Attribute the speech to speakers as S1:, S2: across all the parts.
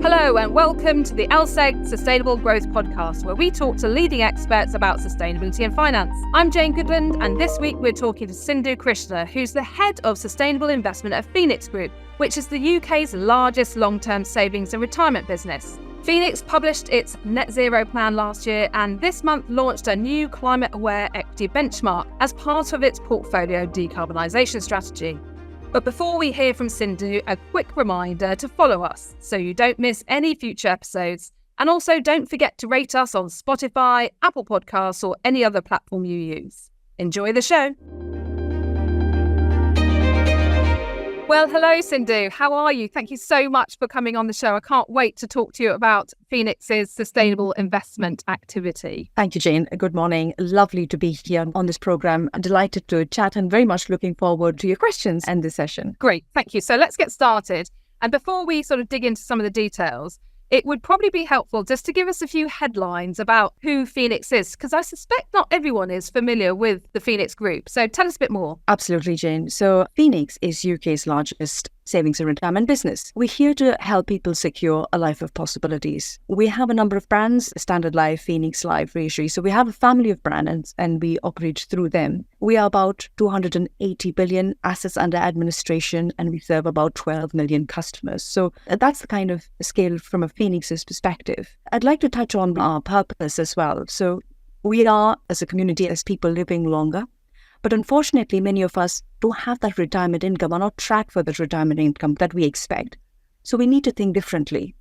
S1: Hello and welcome to the LSEG Sustainable Growth podcast, where we talk to leading experts about sustainability and finance. I'm Jane Goodland, and this week we're talking to Sindhu Krishna, who's the head of sustainable investment at Phoenix Group, which is the UK's largest long-term savings and retirement business. Phoenix published its net zero plan last year and this month launched a new climate-aware equity benchmark as part of its portfolio decarbonisation strategy. But before we hear from Sindhu, a quick reminder to follow us so you don't miss any future episodes. And also don't forget to rate us on Spotify, Apple Podcasts, or any other platform you use. Enjoy the show. Well, hello, Sindhu. How are you? Thank you so much for coming on the show. I can't wait to talk to you about Phoenix's sustainable investment activity.
S2: Thank you, Jane. Good morning. Lovely to be here on this program. I'm delighted to chat and very much looking forward to your questions and this session.
S1: Great. Thank you. So let's get started. And before we sort of dig into some of the details, it would probably be helpful just to give us a few headlines about who Phoenix is, because I suspect not everyone is familiar with the Phoenix Group. So tell us a bit more.
S2: Absolutely, Jane. So Phoenix is UK's largest savings and retirement business. We're here to help people secure a life of possibilities. We have a number of brands, Standard Life, Phoenix Life, Reassury. So we have a family of brands and we operate through them. We are about 280 billion assets under administration and we serve about 12 million customers. So that's the kind of scale from a Phoenix's perspective. I'd like to touch on our purpose as well. So we are, as a community, as people living longer. But unfortunately, many of us don't have that retirement income, are not tracked for the retirement income that we expect. So we need to think differently.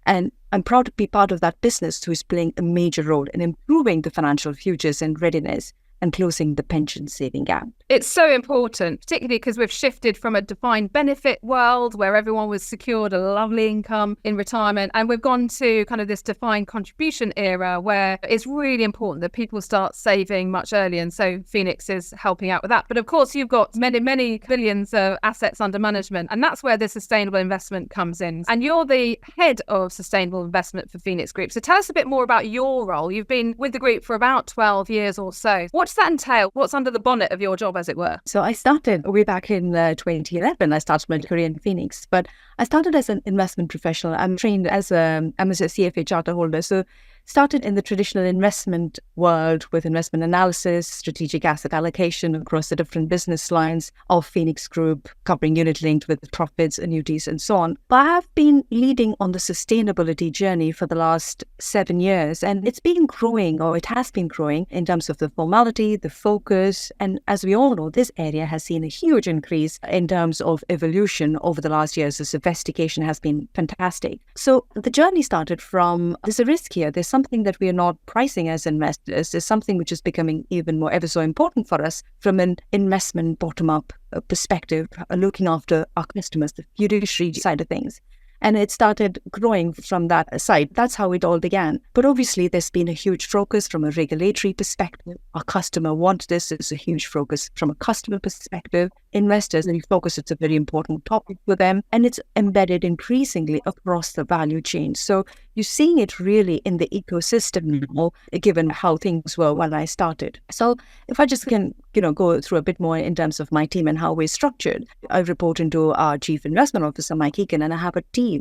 S2: And I'm proud to be part of that business who is playing a major role in improving the financial futures and readiness and closing the pension saving gap.
S1: It's so important, particularly because we've shifted from a defined benefit world where everyone was secured a lovely income in retirement, and we've gone to kind of this defined contribution era where it's really important that people start saving much earlier. And so Phoenix is helping out with that. But of course, you've got many billions of assets under management, and that's where the sustainable investment comes in. And you're the head of sustainable investment for Phoenix Group. So tell us a bit more about your role. You've been with the group for about 12 years or so. What does that entail? What's under the bonnet of your job, as it were?
S2: So I started way back in 2011. I started my career in Phoenix, but I started as an investment professional. I'm trained as I'm a CFA charter holder. So started in the traditional investment world with investment analysis, strategic asset allocation across the different business lines of Phoenix Group, covering unit linked with profits, annuities, and so on. But I have been leading on the sustainability journey for the last 7 years, and it's been growing, or it has been growing, in terms of the formality, the focus. And as we all know, this area has seen a huge increase in terms of evolution over the last years. The sophistication has been fantastic. So the journey started from, there's a risk here. There's something that we are not pricing as investors. There's something which is becoming even more ever so important for us from an investment bottom-up perspective, looking after our customers, the fiduciary side of things. And it started growing from that side. That's how it all began. But obviously, there's been a huge focus from a regulatory perspective. Our customer wants this. It's a huge focus from a customer perspective. Investors, and focus, it's a very important topic for them. And it's embedded increasingly across the value chain. So you're seeing it really in the ecosystem now, given how things were when I started. So if I just can, go through a bit more in terms of my team and how we're structured. I report into our Chief Investment Officer, Mike Eakin, and I have a team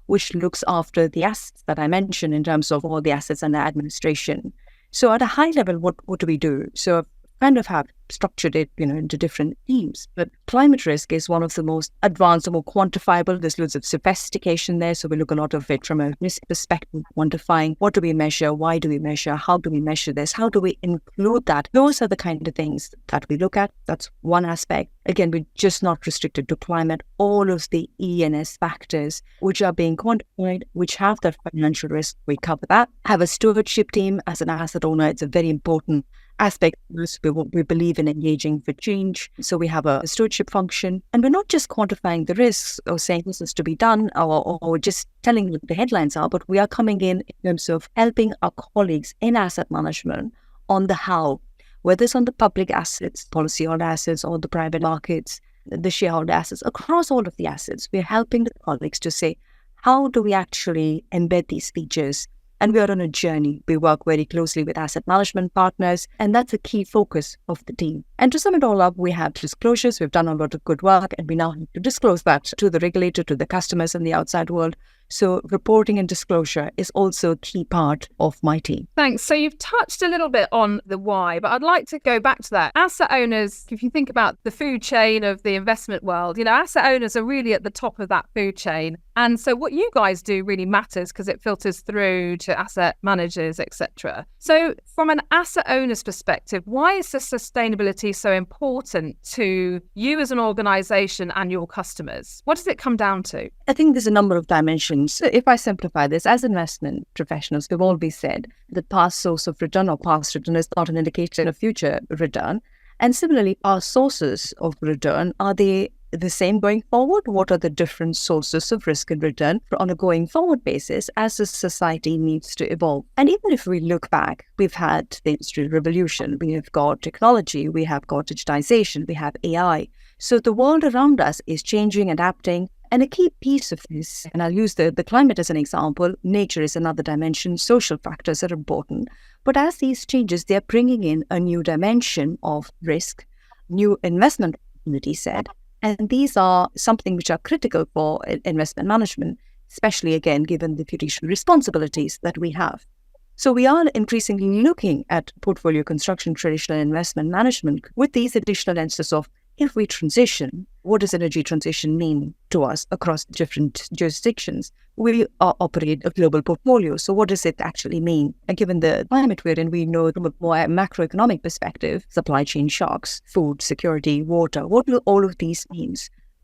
S2: which looks after the assets that I mentioned in terms of all the assets under administration. So at a high level, what do we do? So kind of have structured it, into different teams. But climate risk is one of the most advanced and more quantifiable. There's loads of sophistication there. So we look a lot of it from a risk perspective, quantifying what do we measure, why do we measure, how do we measure this, how do we include that? Those are the kind of things that we look at. That's one aspect. Again, we're just not restricted to climate. All of the E&S factors which are being quantified, which have that financial risk, we cover that. Have a stewardship team. As an asset owner, it's a very important aspect. We believe in engaging for change. So we have a stewardship function, and we're not just quantifying the risks or saying this is to be done or just telling what the headlines are, but we are coming in terms of helping our colleagues in asset management on the how, whether it's on the public assets, policyholder assets, or the private markets, the shareholder assets, across all of the assets. We're helping the colleagues to say, how do we actually embed these features And we are on a journey. We work very closely with asset management partners, and that's a key focus of the team. And to sum it all up, we have disclosures. We've done a lot of good work, and we now have to disclose that to the regulator, to the customers and the outside world. So reporting and disclosure is also a key part of my team.
S1: Thanks. So you've touched a little bit on the why, but I'd like to go back to that. Asset owners, if you think about the food chain of the investment world, asset owners are really at the top of that food chain. And so what you guys do really matters because it filters through to asset managers, etc. So from an asset owner's perspective, why is the sustainability so important to you as an organisation and your customers? What does it come down to?
S2: I think there's a number of dimensions. So if I simplify this, as investment professionals, we've always said that past source of return or past return is not an indicator of future return. And similarly, our sources of return, are they the same going forward? What are the different sources of risk and return on a going forward basis as the society needs to evolve? And even if we look back, we've had the industrial revolution, we have got technology, we have got digitization, we have AI. So the world around us is changing, adapting. And a key piece of this, and I'll use the climate as an example, nature is another dimension, social factors are important. But as these changes, they're bringing in a new dimension of risk, new investment opportunity set. And these are something which are critical for investment management, especially again, given the fiduciary responsibilities that we have. So we are increasingly looking at portfolio construction, traditional investment management with these additional lenses of if we transition, what does energy transition mean to us across different jurisdictions? We operate a global portfolio. So what does it actually mean? And given the climate we're in, we know from a more macroeconomic perspective, supply chain shocks, food security, water, what will all of these mean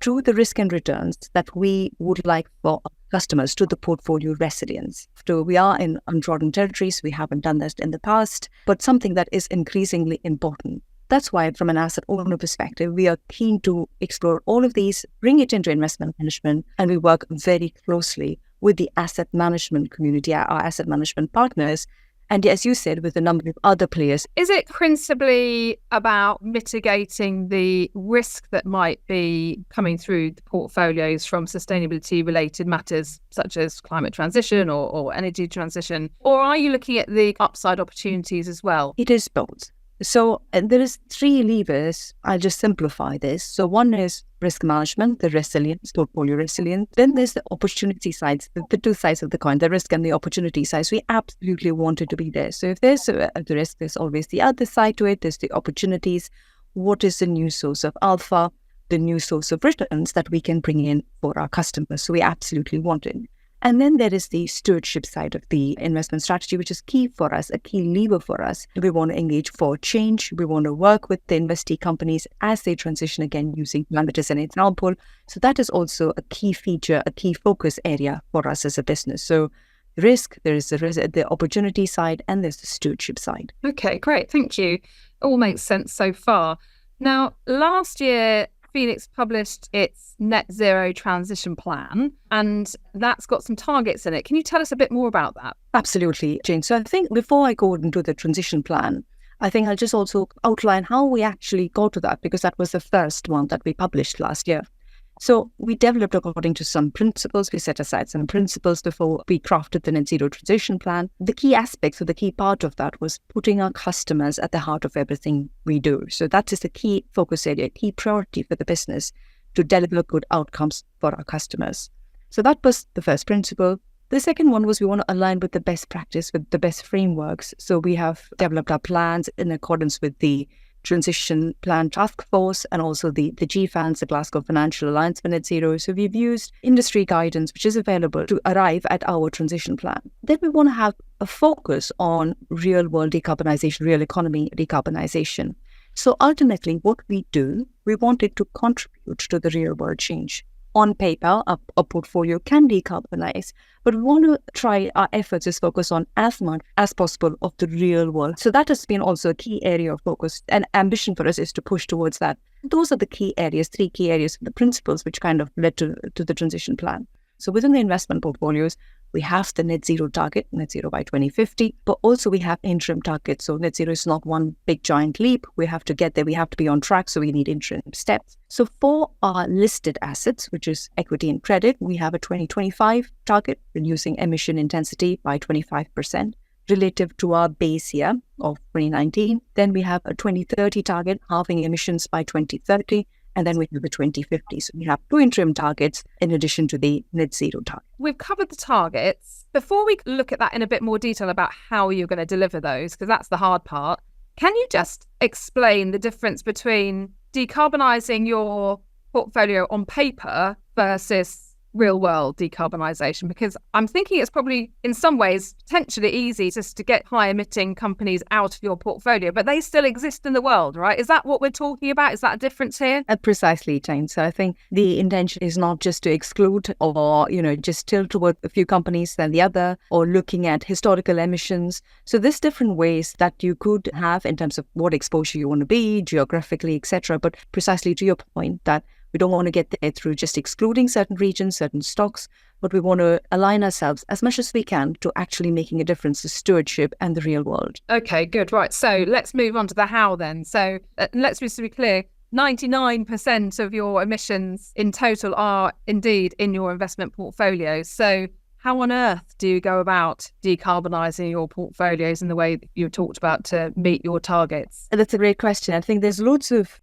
S2: to the risk and returns that we would like for our customers, to the portfolio resilience? So we are in untrodden territories. We haven't done this in the past, but something that is increasingly important. That's why, from an asset owner perspective, we are keen to explore all of these, bring it into investment management, and we work very closely with the asset management community, our asset management partners, and as you said, with a number of other players.
S1: Is it principally about mitigating the risk that might be coming through the portfolios from sustainability-related matters, such as climate transition or energy transition? Or are you looking at the upside opportunities as well?
S2: It is both. So there is 3 levers. I'll just simplify this. So one is risk management, the resilience, portfolio resilience. Then there's the opportunity sides, the 2 sides of the coin, the risk and the opportunity sides. We absolutely want it to be there. So if there's the risk, there's always the other side to it. There's the opportunities. What is the new source of alpha, the new source of returns that we can bring in for our customers? So we absolutely want it. And then there is the stewardship side of the investment strategy, which is key for us, a key lever for us. We want to engage for change. We want to work with the investee companies as they transition, again, using climate as an example. So that is also a key feature, a key focus area for us as a business. So risk, there is the opportunity side, and there's the stewardship side.
S1: Okay, great. Thank you. All makes sense so far. Now, last year, Phoenix published its net zero transition plan, and that's got some targets in it. Can you tell us a bit more about that?
S2: Absolutely, Jane. So I think before I go into the transition plan, I think I'll just also outline how we actually got to that, because that was the first one that we published last year. So we developed according to some principles. We set aside some principles before we crafted the net zero transition plan. The key aspects or the key part of that was putting our customers at the heart of everything we do. So that is the key focus area, key priority for the business, to deliver good outcomes for our customers. So that was the first principle. The second one was we want to align with the best practice, with the best frameworks. So we have developed our plans in accordance with the Transition Plan Task Force and also the GFANZ, the Glasgow Financial Alliance for Net Zero. So we've used industry guidance, which is available to arrive at our transition plan. Then we want to have a focus on real world decarbonisation, real economy decarbonisation. So ultimately what we do, we want it to contribute to the real world change. On paper, a portfolio can decarbonize, but we want to try our efforts is focus on as much as possible of the real world. So that has been also a key area of focus, and ambition for us is to push towards that. Those are the key areas, 3 key areas, the principles which kind of led to the transition plan. So within the investment portfolios, we have the net zero target, net zero by 2050, but also we have interim targets. So net zero is not one big giant leap. We have to get there. We have to be on track. So we need interim steps. So for our listed assets, which is equity and credit, we have a 2025 target, reducing emission intensity by 25% relative to our base year of 2019. Then we have a 2030 target, halving emissions by 2030. And then we have the 2050. So we have 2 interim targets in addition to the net zero target.
S1: We've covered the targets. Before we look at that in a bit more detail about how you're going to deliver those, because that's the hard part, can you just explain the difference between decarbonising your portfolio on paper versus real world decarbonisation? Because I'm thinking it's probably in some ways potentially easy just to get high emitting companies out of your portfolio, but they still exist in the world, right? Is that what we're talking about? Is that a difference here?
S2: Precisely, Jane. So I think the intention is not just to exclude or, just tilt toward a few companies than the other, or looking at historical emissions. So there's different ways that you could have in terms of what exposure you want to be geographically, etc. But precisely to your point that we don't want to get there through just excluding certain regions, certain stocks, but we want to align ourselves as much as we can to actually making a difference to stewardship and the real world.
S1: Okay, good. Right. So let's move on to the how then. So let's just be clear. 99% of your emissions in total are indeed in your investment portfolio. So how on earth do you go about decarbonising your portfolios in the way that you talked about to meet your targets?
S2: That's a great question. I think there's loads of,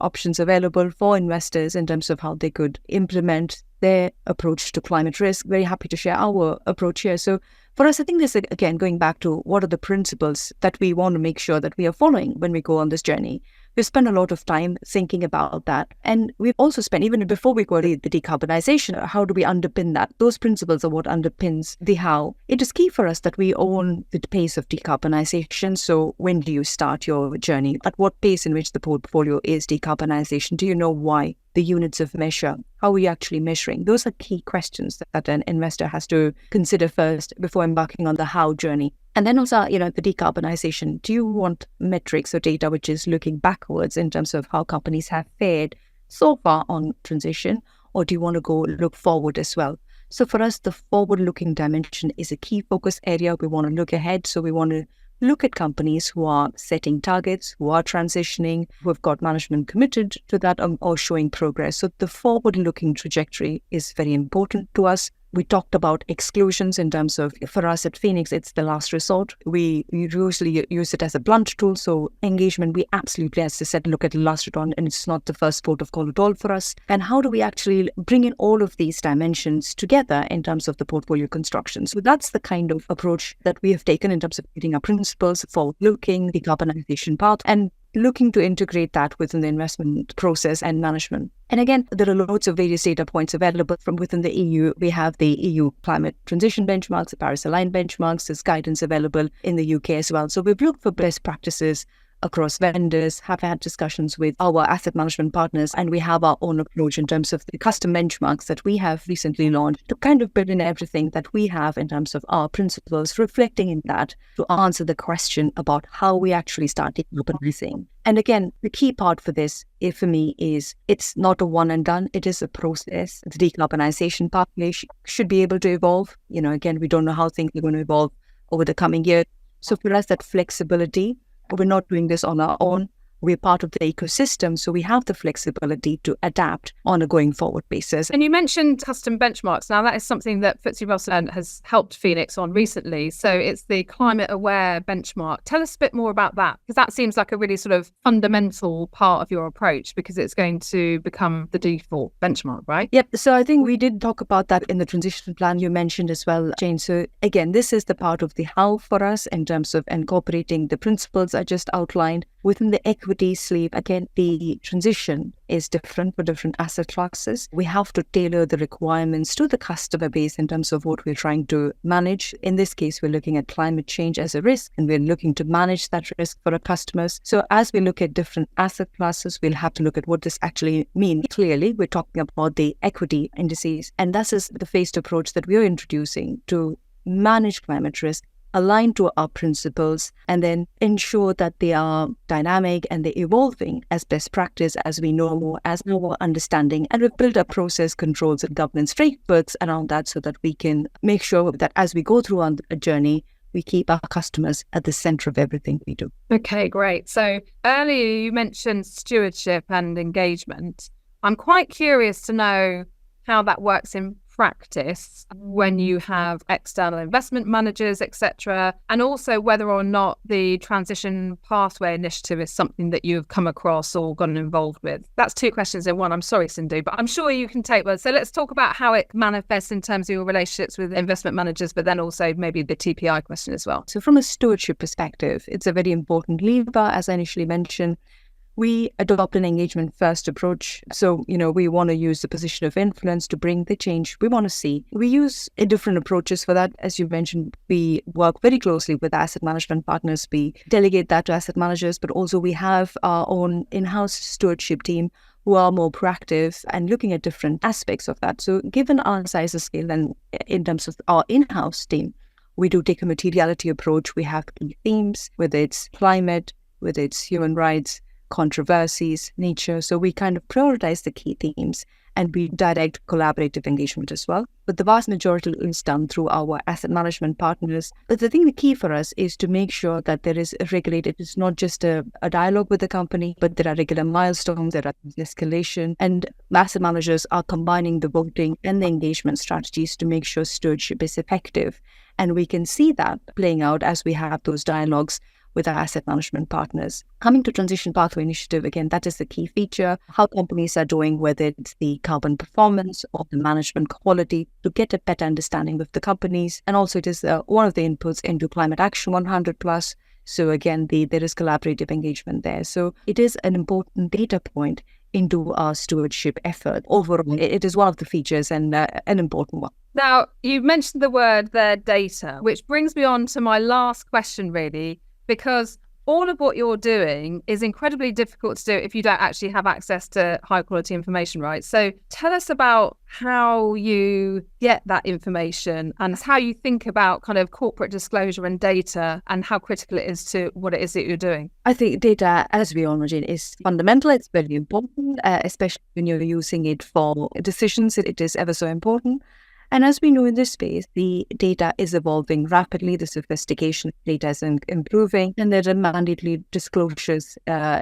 S2: options available for investors in terms of how they could implement their approach to climate risk. Very happy to share our approach here. So for us, I think this, again, going back to what are the principles that we want to make sure that we are following when we go on this journey. We've spent a lot of time thinking about that. And we've also spent, even before we go to the decarbonisation, how do we underpin that? Those principles are what underpins the how. It is key for us that we own the pace of decarbonisation. So when do you start your journey? At what pace in which the portfolio is decarbonisation? Do you know why? The units of measure, how are you actually measuring? Those are key questions that an investor has to consider first before embarking on the how journey. And then also, the decarbonisation. Do you want metrics or data which is looking backwards in terms of how companies have fared so far on transition, or do you want to go look forward as well? So for us, the forward-looking dimension is a key focus area. We want to look ahead. So we want to look at companies who are setting targets, who are transitioning, who have got management committed to that or showing progress. So the forward-looking trajectory is very important to us. We talked about exclusions in terms of, for us at Phoenix, it's the last resort. We usually use it as a blunt tool. So engagement, we absolutely, as I said, look at the last resort, and it's not the first port of call at all for us. And how do we actually bring in all of these dimensions together in terms of the portfolio construction? So that's the kind of approach that we have taken in terms of getting our principles, forward-looking, decarbonization path, and looking to integrate that within the investment process and management. And again, there are loads of various data points available from within the EU. We have the EU climate transition benchmarks, the Paris aligned benchmarks. There's guidance available in the UK as well. So we've looked for best practices across vendors, have had discussions with our asset management partners, and we have our own approach in terms of the custom benchmarks that we have recently launched to kind of build in everything that we have in terms of our principles, reflecting in that to answer the question about how we actually start decarbonizing. And again, the key part for this, for me, is it's not a one and done. It is a process. The decarbonization pathway should be able to evolve. Again, we don't know how things are going to evolve over the coming year. So for us, that flexibility, we're not doing this on our own. We're part of the ecosystem, so we have the flexibility to adapt on a going forward basis.
S1: And you mentioned custom benchmarks. Now, that is something that FTSE Russell has helped Phoenix on recently. So it's the climate aware benchmark. Tell us a bit more about that, because that seems like a really sort of fundamental part of your approach, because it's going to become the default benchmark, right?
S2: Yep. So I think we did talk about that in the transition plan you mentioned as well, Jane. So again, this is the part of the how for us in terms of incorporating the principles I just outlined within the equity sleeve. Again, the transition is different for different asset classes. We have to tailor the requirements to the customer base in terms of what we're trying to manage. In this case, we're looking at climate change as a risk, and we're looking to manage that risk for our customers. So as we look at different asset classes, we'll have to look at what this actually means. Clearly, we're talking about the equity indices, and that is the phased approach that we're introducing to manage climate risk, align to our principles, and then ensure that they are dynamic and they're evolving as best practice as we know more, as more understanding. And we've built up process controls and governance frameworks around that so that we can make sure that as we go through on a journey, we keep our customers at the center of everything we do.
S1: Okay, great. So earlier you mentioned stewardship and engagement. I'm quite curious to know how that works in practice when you have external investment managers, etc., and also whether or not the transition pathway initiative is something that you've come across or gotten involved with? That's two questions in one. I'm sorry, Sindhu, but I'm sure you can take one. So let's talk about how it manifests in terms of your relationships with investment managers, but then also maybe the TPI question as well.
S2: So from a stewardship perspective, it's a very important lever. As I initially mentioned, we adopt an engagement-first approach. So, we want to use the position of influence to bring the change we want to see. We use different approaches for that. As you mentioned, we work very closely with asset management partners. We delegate that to asset managers, but also we have our own in-house stewardship team who are more proactive and looking at different aspects of that. So given our size of scale and in terms of our in-house team, we do take a materiality approach. We have key themes, whether it's climate, whether it's human rights, controversies, nature. So we kind of prioritize the key themes and we direct collaborative engagement as well. But the vast majority is done through our asset management partners. But the key for us is to make sure that there is a regulated, it's not just a dialogue with the company, but there are regular milestones, there are escalation, and asset managers are combining the voting and the engagement strategies to make sure stewardship is effective. And we can see that playing out as we have those dialogues with our asset management partners. Coming to Transition Pathway Initiative, again, that is the key feature, how companies are doing, whether it's the carbon performance or the management quality, to get a better understanding of the companies. And also it is one of the inputs into Climate Action 100 Plus. So again, there is collaborative engagement there. So it is an important data point into our stewardship effort. Overall, it is one of the features and an important one.
S1: Now, you mentioned the word there, data, which brings me on to my last question, really, because all of what you're doing is incredibly difficult to do if you don't actually have access to high quality information, right? So tell us about how you get that information and how you think about kind of corporate disclosure and data and how critical it is to what it is that you're doing.
S2: I think data, as we all know, Jane, is fundamental. It's very important, especially when you're using it for decisions. It is ever so important. And as we know in this space, the data is evolving rapidly. The sophistication of data is improving, and there are mandatory disclosures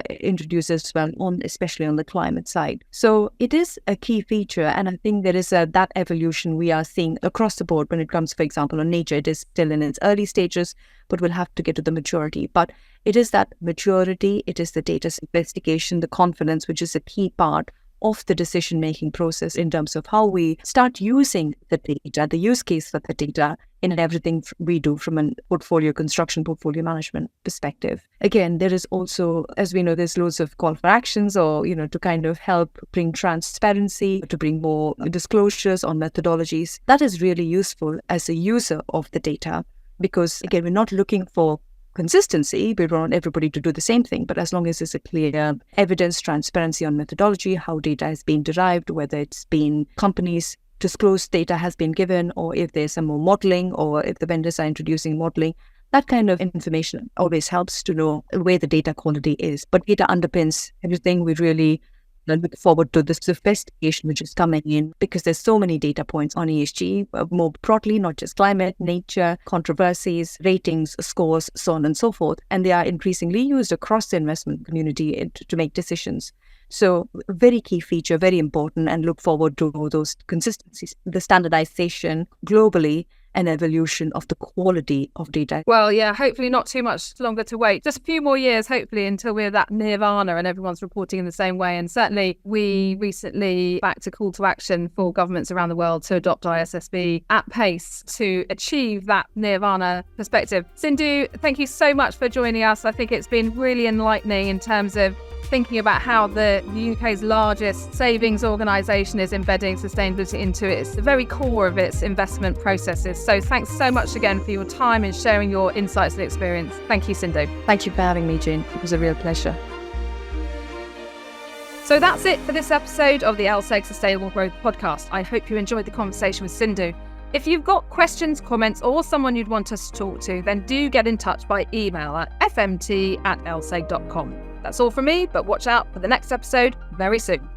S2: introduced as well, especially on the climate side. So it is a key feature, and I think there is that evolution we are seeing across the board when it comes, for example, on nature. It is still in its early stages, but we'll have to get to the maturity. But it is that maturity, it is the data sophistication, the confidence, which is a key part of the decision-making process in terms of how we start using the data, the use case for the data in everything we do from a portfolio construction, portfolio management perspective. Again, there is also, as we know, there's loads of call for actions or, to kind of help bring transparency, to bring more disclosures on methodologies. That is really useful as a user of the data because, again, we're not looking for consistency. We want everybody to do the same thing, but as long as there's a clear evidence, transparency on methodology, how data has been derived, whether it's been companies disclosed data has been given, or if there's some more modeling, or if the vendors are introducing modeling, that kind of information always helps to know where the data quality is. But data underpins everything. We really look forward to the sophistication which is coming in because there's so many data points on ESG, more broadly, not just climate, nature, controversies, ratings, scores, so on and so forth. And they are increasingly used across the investment community to make decisions. So very key feature, very important, and look forward to those consistencies, the standardization globally, and evolution of the quality of data.
S1: Well, yeah, hopefully not too much longer to wait. Just a few more years, hopefully, until we're that nirvana and everyone's reporting in the same way. And certainly we recently backed a call to action for governments around the world to adopt ISSB at pace to achieve that nirvana perspective. Sindhu, thank you so much for joining us. I think it's been really enlightening in terms of thinking about how the UK's largest savings organisation is embedding sustainability into the very core of its investment processes. So thanks so much again for your time and sharing your insights and experience. Thank you, Sindhu.
S2: Thank you for having me, Jane. It was a real pleasure.
S1: So that's it for this episode of the LSEG Sustainable Growth podcast. I hope you enjoyed the conversation with Sindhu. If you've got questions, comments, or someone you'd want us to talk to, then do get in touch by email at fmt@lseg.com. That's all from me, but watch out for the next episode very soon.